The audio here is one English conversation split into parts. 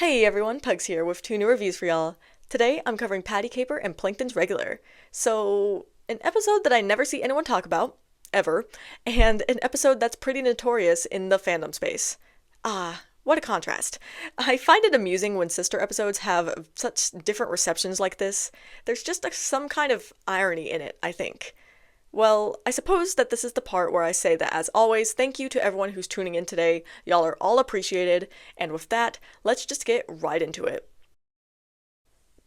Hey everyone, Pugs here with two new reviews for y'all. Today I'm covering Patty Caper and Plankton's Regular. So, an episode that I never see anyone talk about, ever, and an episode that's pretty notorious in the fandom space. What a contrast. I find it amusing when sister episodes have such different receptions like this. There's just some kind of irony in it, I think. Well, I suppose that this is the part where I say that, as always, thank you to everyone who's tuning in today. Y'all are all appreciated, and with that, let's just get right into it.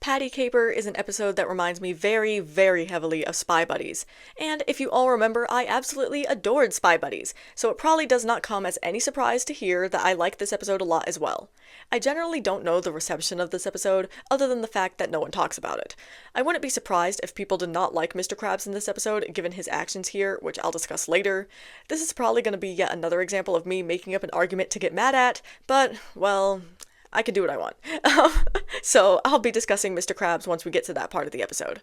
Patty Caper is an episode that reminds me very, very heavily of Spy Buddies. And if you all remember, I absolutely adored Spy Buddies, so it probably does not come as any surprise to hear that I like this episode a lot as well. I generally don't know the reception of this episode, other than the fact that no one talks about it. I wouldn't be surprised if people did not like Mr. Krabs in this episode, given his actions here, which I'll discuss later. This is probably going to be yet another example of me making up an argument to get mad at, but, well, I can do what I want. So I'll be discussing Mr. Krabs once we get to that part of the episode.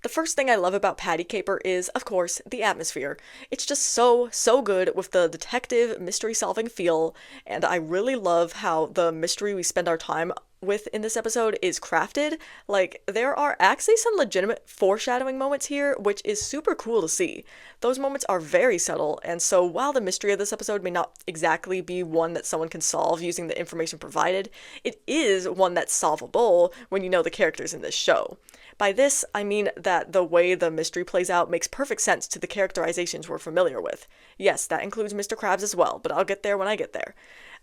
The first thing I love about Patty Caper is, of course, the atmosphere. It's just so good with the detective mystery-solving feel, and I really love how the mystery we spend our time with in this episode is crafted. Like, there are actually some legitimate foreshadowing moments here, which is super cool to see. Those moments are very subtle, and so while the mystery of this episode may not exactly be one that someone can solve using the information provided, it is one that's solvable when you know the characters in this show. By this, I mean that the way the mystery plays out makes perfect sense to the characterizations we're familiar with. Yes, that includes Mr. Krabs as well, but I'll get there when I get there.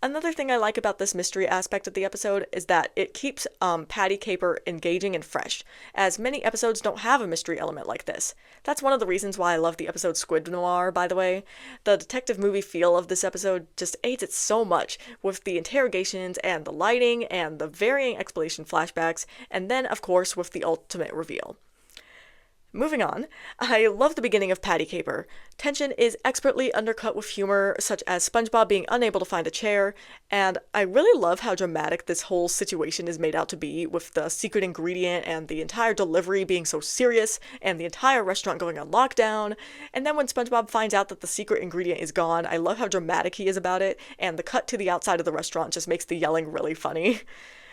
Another thing I like about this mystery aspect of the episode is that it keeps Patty Caper engaging and fresh, as many episodes don't have a mystery element like this. That's one of the reasons why I love the episode Squid Noir, by the way. The detective movie feel of this episode just aids it so much, with the interrogations and the lighting and the varying explanation flashbacks, and then, of course, with the ultimate reveal. Moving on, I love the beginning of Patty Caper. Tension is expertly undercut with humor, such as SpongeBob being unable to find a chair, and I really love how dramatic this whole situation is made out to be, with the secret ingredient and the entire delivery being so serious, and the entire restaurant going on lockdown. And then when SpongeBob finds out that the secret ingredient is gone, I love how dramatic he is about it, and the cut to the outside of the restaurant just makes the yelling really funny.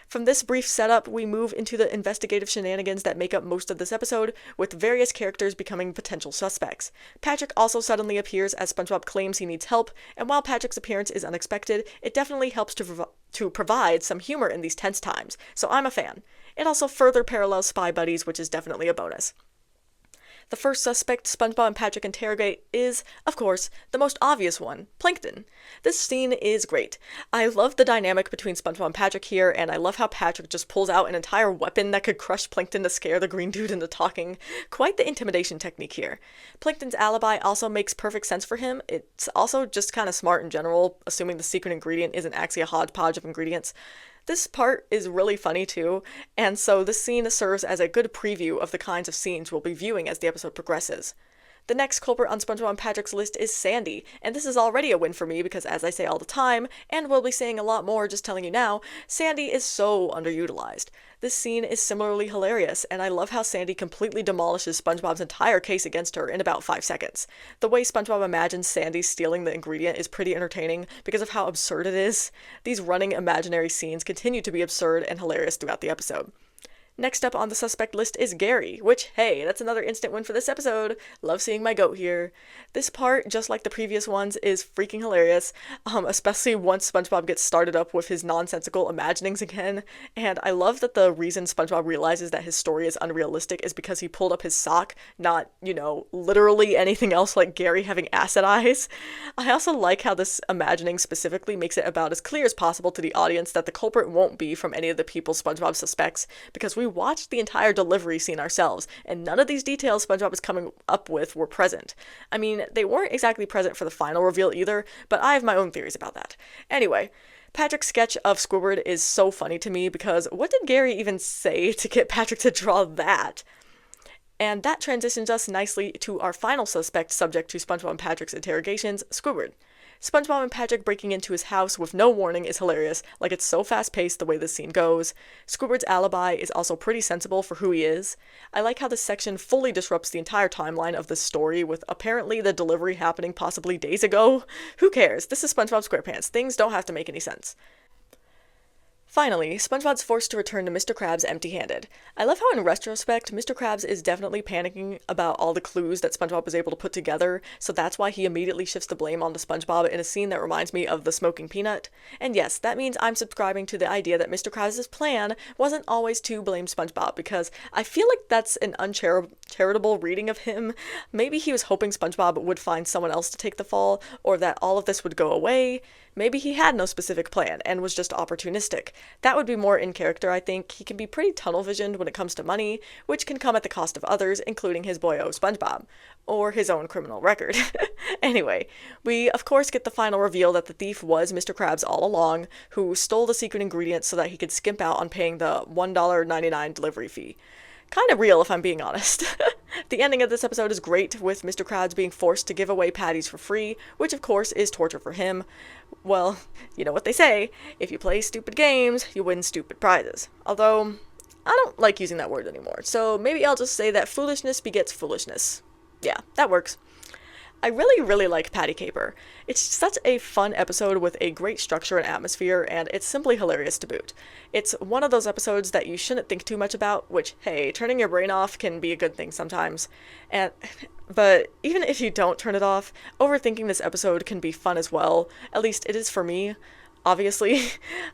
From this brief setup, we move into the investigative shenanigans that make up most of this episode, with various characters becoming potential suspects. Patrick also suddenly appears as SpongeBob claims he needs help, and while Patrick's appearance is unexpected, it definitely helps to provide some humor in these tense times, so I'm a fan. It also further parallels Spy Buddies, which is definitely a bonus. The first suspect SpongeBob and Patrick interrogate is, of course, the most obvious one, Plankton. This scene is great. I love the dynamic between SpongeBob and Patrick here, and I love how Patrick just pulls out an entire weapon that could crush Plankton to scare the green dude into talking. Quite the intimidation technique here. Plankton's alibi also makes perfect sense for him. It's also just kind of smart in general, assuming the secret ingredient isn't actually a hodgepodge of ingredients. This part is really funny too, and so this scene serves as a good preview of the kinds of scenes we'll be viewing as the episode progresses. The next culprit on SpongeBob and Patrick's list is Sandy, and this is already a win for me because, as I say all the time, and we'll be saying a lot more just telling you now, Sandy is so underutilized. This scene is similarly hilarious, and I love how Sandy completely demolishes SpongeBob's entire case against her in about 5 seconds. The way SpongeBob imagines Sandy stealing the ingredient is pretty entertaining because of how absurd it is. These running imaginary scenes continue to be absurd and hilarious throughout the episode. Next up on the suspect list is Gary, which, hey, that's another instant win for this episode. Love seeing my goat here. This part, just like the previous ones, is freaking hilarious, especially once SpongeBob gets started up with his nonsensical imaginings again, and I love that the reason SpongeBob realizes that his story is unrealistic is because he pulled up his sock, not, literally anything else like Gary having acid eyes. I also like how this imagining specifically makes it about as clear as possible to the audience that the culprit won't be from any of the people SpongeBob suspects, because we watched the entire delivery scene ourselves, and none of these details SpongeBob is coming up with were present. I mean, they weren't exactly present for the final reveal either, but I have my own theories about that. Anyway, Patrick's sketch of Squidward is so funny to me because what did Gary even say to get Patrick to draw that? And that transitions us nicely to our final suspect subject to SpongeBob and Patrick's interrogations, Squidward. SpongeBob and Patrick breaking into his house with no warning is hilarious, like it's so fast-paced the way this scene goes. Squidward's alibi is also pretty sensible for who he is. I like how this section fully disrupts the entire timeline of this story, with apparently the delivery happening possibly days ago. Who cares? This is SpongeBob SquarePants. Things don't have to make any sense. Finally, SpongeBob's forced to return to Mr. Krabs empty-handed. I love how in retrospect, Mr. Krabs is definitely panicking about all the clues that SpongeBob was able to put together, so that's why he immediately shifts the blame onto SpongeBob in a scene that reminds me of the smoking peanut. And yes, that means I'm subscribing to the idea that Mr. Krabs' plan wasn't always to blame SpongeBob, because I feel like that's an uncharitable reading of him. Maybe he was hoping SpongeBob would find someone else to take the fall, or that all of this would go away. Maybe he had no specific plan and was just opportunistic. That would be more in character, I think. He can be pretty tunnel-visioned when it comes to money, which can come at the cost of others, including his boyo SpongeBob, or his own criminal record. Anyway, we of course get the final reveal that the thief was Mr. Krabs all along, who stole the secret ingredients so that he could skimp out on paying the $1.99 delivery fee. Kind of real, if I'm being honest. The ending of this episode is great, with Mr. Krabs being forced to give away patties for free, which of course is torture for him. Well, you know what they say, if you play stupid games, you win stupid prizes. Although, I don't like using that word anymore, so maybe I'll just say that foolishness begets foolishness. Yeah, that works. I really like Patty Caper. It's such a fun episode with a great structure and atmosphere, and it's simply hilarious to boot. It's one of those episodes that you shouldn't think too much about, which, hey, turning your brain off can be a good thing sometimes. But even if you don't turn it off, overthinking this episode can be fun as well. At least it is for me. Obviously,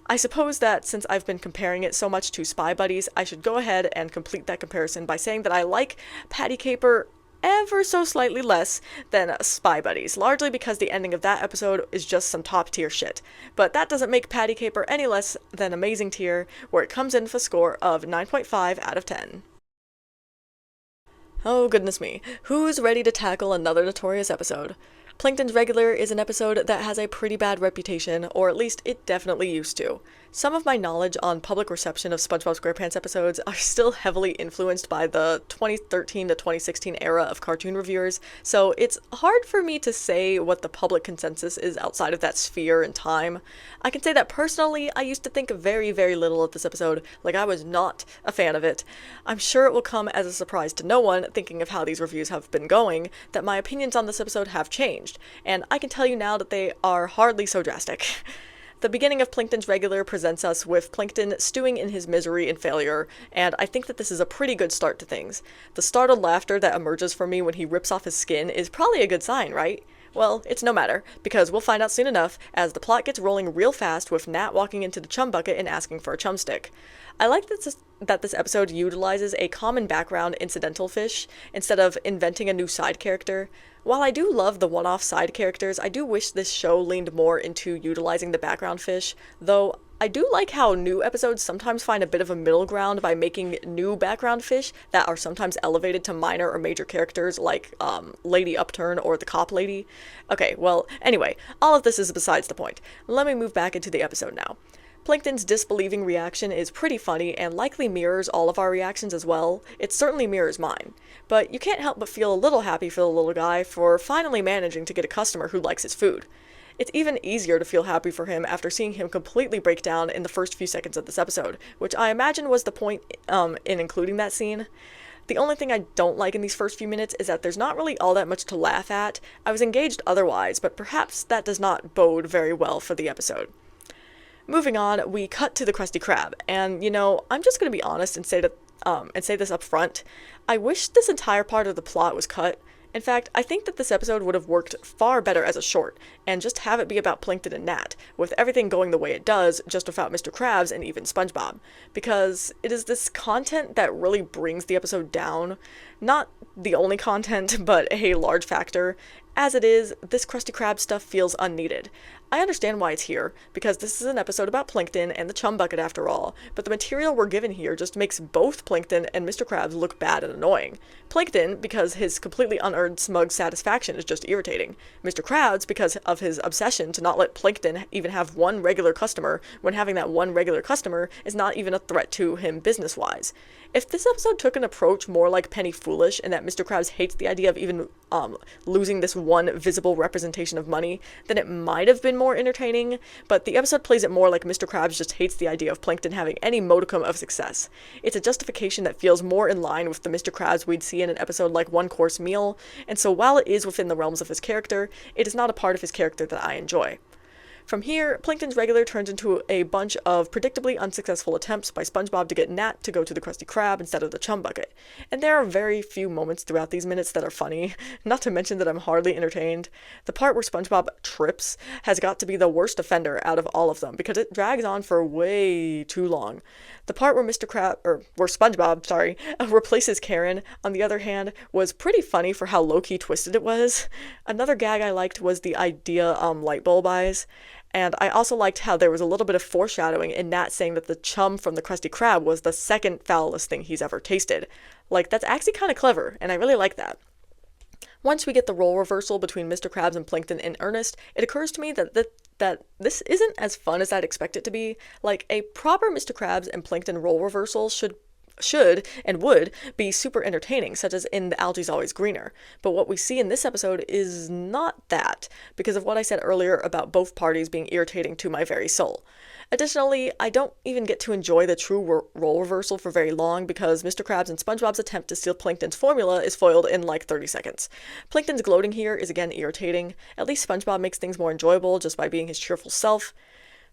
I suppose that since I've been comparing it so much to Spy Buddies, I should go ahead and complete that comparison by saying that I like Patty Caper ever so slightly less than Spy Buddies, largely because the ending of that episode is just some top tier shit. But that doesn't make Patty Caper any less than amazing tier, where it comes in with a score of 9.5 out of 10. Oh goodness me, who's ready to tackle another notorious episode? Plankton's Regular is an episode that has a pretty bad reputation, or at least it definitely used to. Some of my knowledge on public reception of SpongeBob SquarePants episodes are still heavily influenced by the 2013 to 2016 era of cartoon reviewers, so it's hard for me to say what the public consensus is outside of that sphere and time. I can say that personally, I used to think very little of this episode, like I was not a fan of it. I'm sure it will come as a surprise to no one, thinking of how these reviews have been going, that my opinions on this episode have changed, and I can tell you now that they are hardly so drastic. The beginning of Plankton's Regular presents us with Plankton stewing in his misery and failure, and I think that this is a pretty good start to things. The startled laughter that emerges from me when he rips off his skin is probably a good sign, right? Well, it's no matter, because we'll find out soon enough as the plot gets rolling real fast with Nat walking into the chum bucket and asking for a chumstick. I like that this episode utilizes a common background incidental fish instead of inventing a new side character. While I do love the one-off side characters, I do wish this show leaned more into utilizing the background fish, though I do like how new episodes sometimes find a bit of a middle ground by making new background fish that are sometimes elevated to minor or major characters like Lady Upturn or the Cop Lady. Okay, well, anyway, all of this is besides the point. Let me move back into the episode now. Plankton's disbelieving reaction is pretty funny and likely mirrors all of our reactions as well. It certainly mirrors mine. But you can't help but feel a little happy for the little guy for finally managing to get a customer who likes his food. It's even easier to feel happy for him after seeing him completely break down in the first few seconds of this episode, which I imagine was the point in including that scene. The only thing I don't like in these first few minutes is that there's not really all that much to laugh at. I was engaged otherwise, but perhaps that does not bode very well for the episode. Moving on, we cut to the Krusty Krab, and I'm just going to be honest and say this up front. I wish this entire part of the plot was cut. In fact, I think that this episode would have worked far better as a short, and just have it be about Plankton and Nat, with everything going the way it does, just without Mr. Krabs and even SpongeBob, because it is this content that really brings the episode down. Not the only content, but a large factor. As it is, this Krusty Krab stuff feels unneeded. I understand why it's here, because this is an episode about Plankton and the chum bucket after all, but the material we're given here just makes both Plankton and Mr. Krabs look bad and annoying. Plankton, because his completely unearned smug satisfaction is just irritating. Mr. Krabs, because of his obsession to not let Plankton even have one regular customer, when having that one regular customer is not even a threat to him business-wise. If this episode took an approach more like Penny Foolish, and that Mr. Krabs hates the idea of even losing this one visible representation of money, then it might have been more entertaining, but the episode plays it more like Mr. Krabs just hates the idea of Plankton having any modicum of success. It's a justification that feels more in line with the Mr. Krabs we'd see in an episode like One Course Meal, and so while it is within the realms of his character, it is not a part of his character that I enjoy. From here, Plankton's regular turns into a bunch of predictably unsuccessful attempts by SpongeBob to get Nat to go to the Krusty Krab instead of the chum bucket. And there are very few moments throughout these minutes that are funny, not to mention that I'm hardly entertained. The part where SpongeBob trips has got to be the worst offender out of all of them because it drags on for way too long. The part where where SpongeBob, replaces Karen, on the other hand, was pretty funny for how low-key twisted it was. Another gag I liked was the idea light bulb eyes. And I also liked how there was a little bit of foreshadowing in Nat saying that the chum from the Krusty Krab was the second foulest thing he's ever tasted. Like, that's actually kind of clever, and I really like that. Once we get the role reversal between Mr. Krabs and Plankton in earnest, it occurs to me that this isn't as fun as I'd expect it to be. Like, a proper Mr. Krabs and Plankton role reversal should and would be super entertaining, such as in The Algae's Always Greener. But what we see in this episode is not that, because of what I said earlier about both parties being irritating to my very soul. Additionally, I don't even get to enjoy the true role reversal for very long because Mr. Krabs and SpongeBob's attempt to steal Plankton's formula is foiled in like 30 seconds. Plankton's gloating here is again irritating. At least SpongeBob makes things more enjoyable just by being his cheerful self.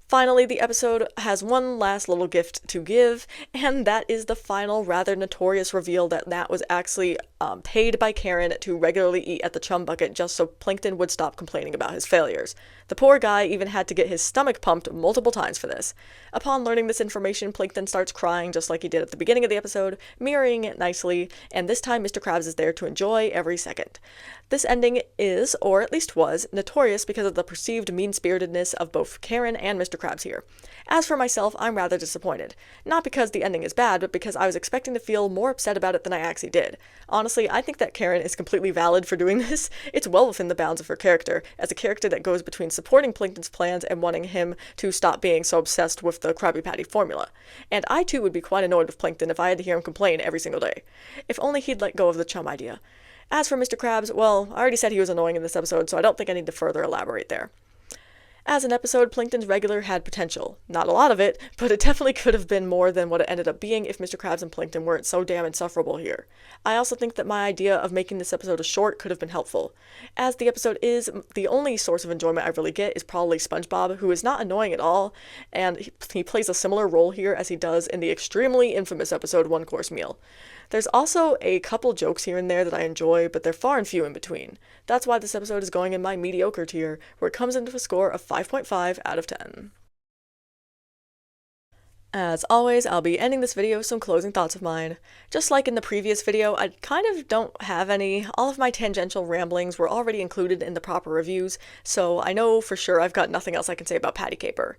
Finally, the episode has one last little gift to give, and that is the final, rather notorious reveal that Nat was actually paid by Karen to regularly eat at the chum bucket just so Plankton would stop complaining about his failures. The poor guy even had to get his stomach pumped multiple times for this. Upon learning this information, Plankton starts crying just like he did at the beginning of the episode, mirroring it nicely, and this time Mr. Krabs is there to enjoy every second. This ending is, or at least was, notorious because of the perceived mean-spiritedness of both Karen and Mr. Krabs here. As for myself, I'm rather disappointed. Not because the ending is bad, but because I was expecting to feel more upset about it than I actually did. Honestly, I think that Karen is completely valid for doing this. It's well within the bounds of her character, as a character that goes between supporting Plankton's plans and wanting him to stop being so obsessed with the Krabby Patty formula. And I too would be quite annoyed with Plankton if I had to hear him complain every single day. If only he'd let go of the chum idea. As for Mr. Krabs, well, I already said he was annoying in this episode, so I don't think I need to further elaborate there. As an episode, Plankton's regular had potential. Not a lot of it, but it definitely could have been more than what it ended up being if Mr. Krabs and Plankton weren't so damn insufferable here. I also think that my idea of making this episode a short could have been helpful. As the episode is, the only source of enjoyment I really get is probably SpongeBob, who is not annoying at all, and he plays a similar role here as he does in the extremely infamous episode One Course Meal. There's also a couple jokes here and there that I enjoy, but they're far and few in between. That's why this episode is going in my mediocre tier, where it comes into a score of 5.5 out of 10. As always, I'll be ending this video with some closing thoughts of mine. Just like in the previous video, I kind of don't have any. All of my tangential ramblings were already included in the proper reviews, so I know for sure I've got nothing else I can say about Patty Caper.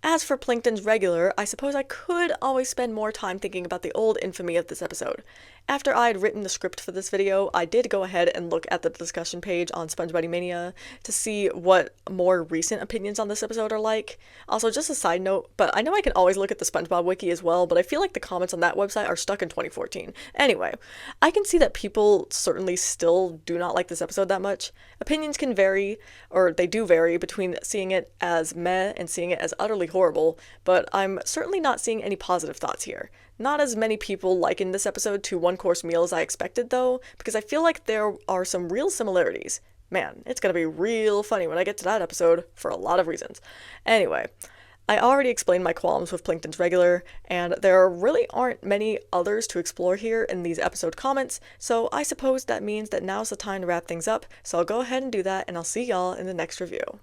As for Plankton's regular, I suppose I could always spend more time thinking about the old infamy of this episode. After I had written the script for this video, I did go ahead and look at the discussion page on SpongeBob Mania to see what more recent opinions on this episode are like. Also, just a side note, but I know I can always look at the SpongeBob wiki as well, but I feel like the comments on that website are stuck in 2014. Anyway, I can see that people certainly still do not like this episode that much. Opinions can vary, or they do vary, between seeing it as meh and seeing it as utterly horrible, but I'm certainly not seeing any positive thoughts here. Not as many people liken this episode to One Course Meal as I expected, though, because I feel like there are some real similarities. Man, it's gonna be real funny when I get to that episode, for a lot of reasons. Anyway, I already explained my qualms with Plankton's regular, and there really aren't many others to explore here in these episode comments, so I suppose that means that now's the time to wrap things up, so I'll go ahead and do that, and I'll see y'all in the next review.